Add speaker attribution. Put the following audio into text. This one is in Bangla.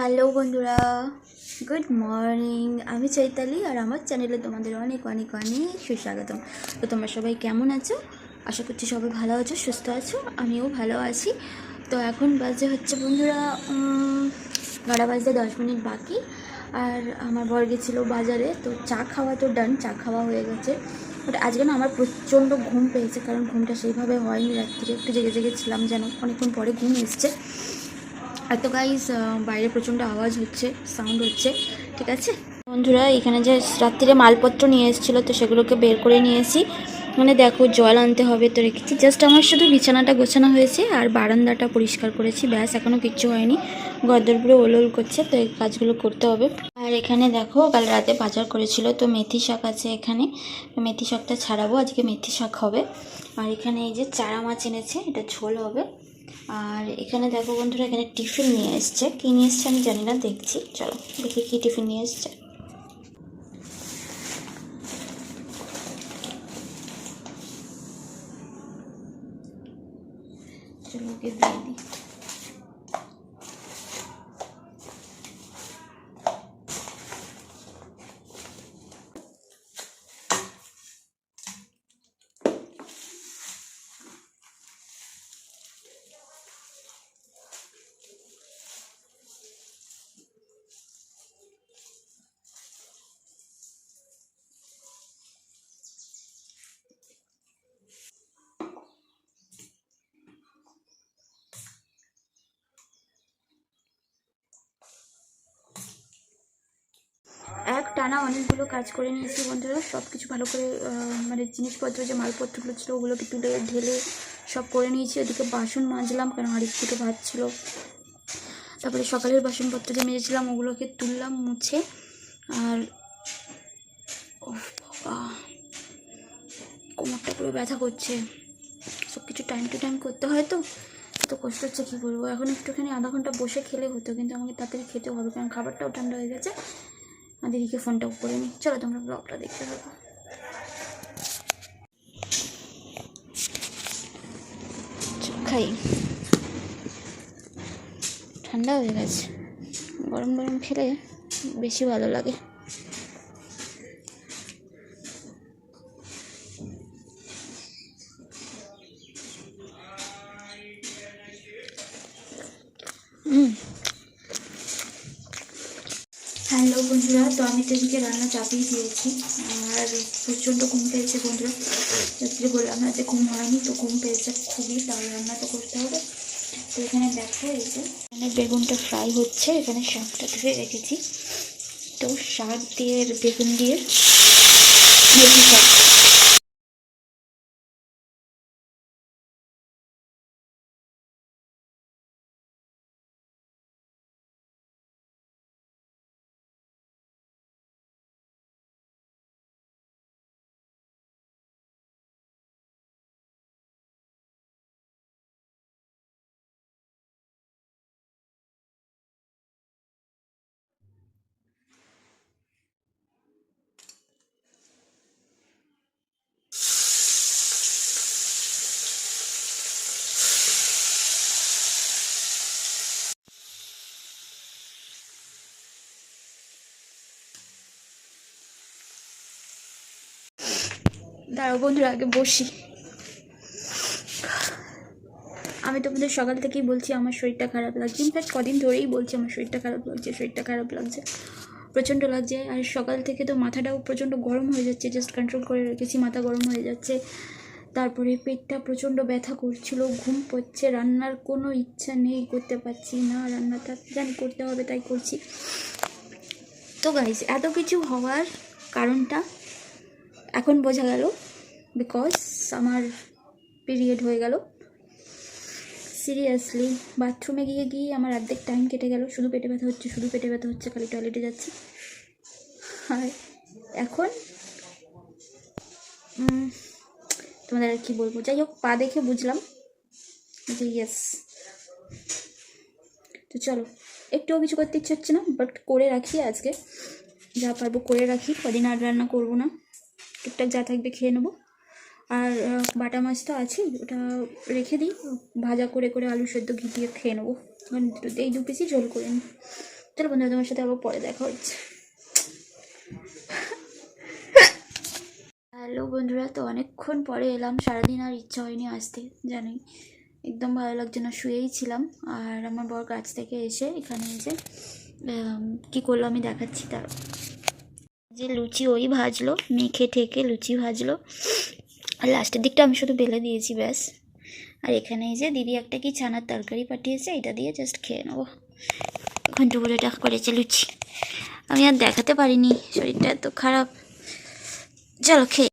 Speaker 1: হ্যালো বন্ধুরা, গুড মর্নিং। আমি চৈতালি আর আমার চ্যানেলে তোমাদের অনেক অনেক অনেক সুস্বাগতম। তো তোমরা সবাই কেমন আছো? আশা করছি সবাই ভালো আছো, সুস্থ আছো। আমিও ভালো আছি। তো এখন বাজে হচ্ছে বন্ধুরা 9টা বাজতে 10 মিনিট বাকি। আর আমার বর গেছিলো বাজারে, তো চা খাওয়া তো ডান, চা খাওয়া হয়ে গেছে। বাট আজকে না আমার প্রচণ্ড ঘুম পেয়েছে, কারণ ঘুমটা সেইভাবে হয়নি। রাত্রিরে একটু জেগে জেগেছিলাম, যেন অনেকক্ষণ পরে ঘুম এসছে। আর তো গাইস, বাইরে প্রচণ্ড আওয়াজ হচ্ছে, সাউন্ড হচ্ছে, ঠিক আছে বন্ধুরা। এখানে যে রাত্রিরে মালপত্র নিয়ে এসেছিলো, তো সেগুলোকে বের করে নিয়ে এসি। মানে দেখো, জল আনতে হবে তো রেখেছি। জাস্ট আমার শুধু বিছানাটা গোছানো হয়েছে আর বারান্দাটা পরিষ্কার করেছি, ব্যাস। এখনও কিচ্ছু হয়নি, গদ্দর পুরো ওলল করছে, তো এই কাজগুলো করতে হবে। আর এখানে দেখো, কাল রাতে বাজার করেছিল, তো মেথি শাক আছে এখানে। মেথি শাকটা ছাড়াবো, আজকে মেথি শাক হবে। আর এখানে এই যে চারা মাছ এনেছে, এটা ঝোল হবে। আর এখানে দেখো বন্ধুরা, এখানে টিফিন নিয়ে এসছে। কী নিয়ে এসছে আমি জানি না, দেখছি, চলো দেখি কী টিফিন নিয়ে এসছে। চলো ওকে দিয়ে দিই। এক টানা অনেকগুলো কাজ করে নিয়েছি বন্ধুরা, সব কিছু ভালো করে মানে জিনিসপত্র যে মালপত্রগুলো ছিল ওগুলোকে তুলে ঢেলে সব করে নিয়েছি। ওদিকে বাসন মাজলাম, কারণ আরেক দুটো ভাত ছিল। তারপরে সকালের বাসনপত্র যে মেজেছিলাম ওগুলোকে তুললাম মুছে। আর ও বাবা, কোমরটা পুরো ব্যথা করছে। সব কিছু টাইম টু টাইম করতে হয়, তো এত কষ্ট হচ্ছে কী বলবো। এখন একটুখানি আধা ঘন্টা বসে খেলে হতো, কিন্তু আমাকে তাড়াতাড়ি খেতেও হবে, কারণ খাবারটাও ঠান্ডা হয়ে গেছে। আর দিদিকে ফোনটাও করে নিই, চলো তোমরা ব্লগটা দেখতে থাকো। খাই, ঠান্ডা হয়ে গেছে, গরম গরম খেলে বেশি ভালো লাগে। হ্যালো বন্ধুরা, তো আমি তো এদিকে রান্না চাপিয়ে দিয়েছি। আর প্রচণ্ড ঘুম পেয়েছে বন্ধুরা, রাত্রে বললাম না যে ঘুম হয়নি, তো ঘুম পেয়েছে খুবই, তাহলে রান্না তো করতে হবে। তো এখানে দেখো, এই যে এখানে বেগুনটা ফ্রাই হচ্ছে, এখানে শাকটা ধুয়ে রেখেছি। তো শাক দিয়ে বেগুন দিয়ে মেথি শাক। দাঁড়াও বন্ধুরা, আগে বসি। আমি তোমাদের সকাল থেকেই বলছি আমার শরীরটা খারাপ লাগছে, ইনফ্যাক্ট কদিন ধরেই বলছি আমার শরীরটা খারাপ লাগছে, শরীরটা খারাপ লাগছে, প্রচণ্ড লাগছে। আর সকাল থেকে তো মাথাটাও প্রচণ্ড গরম হয়ে যাচ্ছে, জাস্ট কন্ট্রোল করে রেখেছি, মাথা গরম হয়ে যাচ্ছে। তারপরে পেটটা প্রচণ্ড ব্যথা করছিল, ঘুম পড়ছে, রান্নার কোনো ইচ্ছা নেই, করতে পারছি না রান্নাটা, জানি করতে হবে তাই করছি। তো গাইস, এত কিছু হওয়ার কারণটা এখন বোঝা গেল, বিকজ আমার পিরিয়ড হয়ে গেল। সিরিয়াসলি, বাথরুমে গিয়ে গিয়ে আমার অর্ধেক টাইম কেটে গেল, শুধু পেটে ব্যথা হচ্ছে, শুধু পেটে ব্যথা হচ্ছে, খালি টয়লেটে যাচ্ছি। আর এখন তোমাদের আর কী বলবো, যাই হোক, পা দেখে বুঝলাম যে ইয়েস। তো চলো, একটুও কিছু করতে ইচ্ছে হচ্ছে না, বাট করে রাখি, আজকে যা পারবো করে রাখি, কদিন আর রান্না করবো না, টুকটাক যা থাকবে খেয়ে নেবো। আর বাটা মাছটা আছে, ওটা রেখে দিই, ভাজা করে করে আলু সেদ্ধ ঘি দিয়ে খেয়ে নেবো, এই 2 পিসই ঝোল করে নিই। চলো বন্ধুরা, তোমার সাথে আবার পরে দেখা হচ্ছে। হ্যালো বন্ধুরা, তো অনেকক্ষণ পরে এলাম। সারাদিন আর ইচ্ছা হয়নি আসতে, জানি একদম ভালো লাগছে না, শুয়েই ছিলাম। আর আমার বর কাছ থেকে এসে এখানে এসে কী করলো আমি দেখাচ্ছি। তার যে লুচি ওই ভাজলো, মেখে ঠেকে লুচি ভাজলো, আর লাস্টের দিকটা আমি শুধু বেলে দিয়েছি ব্যাস। আর এখানে এই যে দিদি একটা কি ছানার তরকারি পাঠিয়েছে, এটা দিয়ে জাস্ট খেয়ে নেবো। ঘন্টু বলেটা করেছে লুচি, আমি আর দেখাতে পারিনি, শরীরটা এত খারাপ। চলো খেয়ে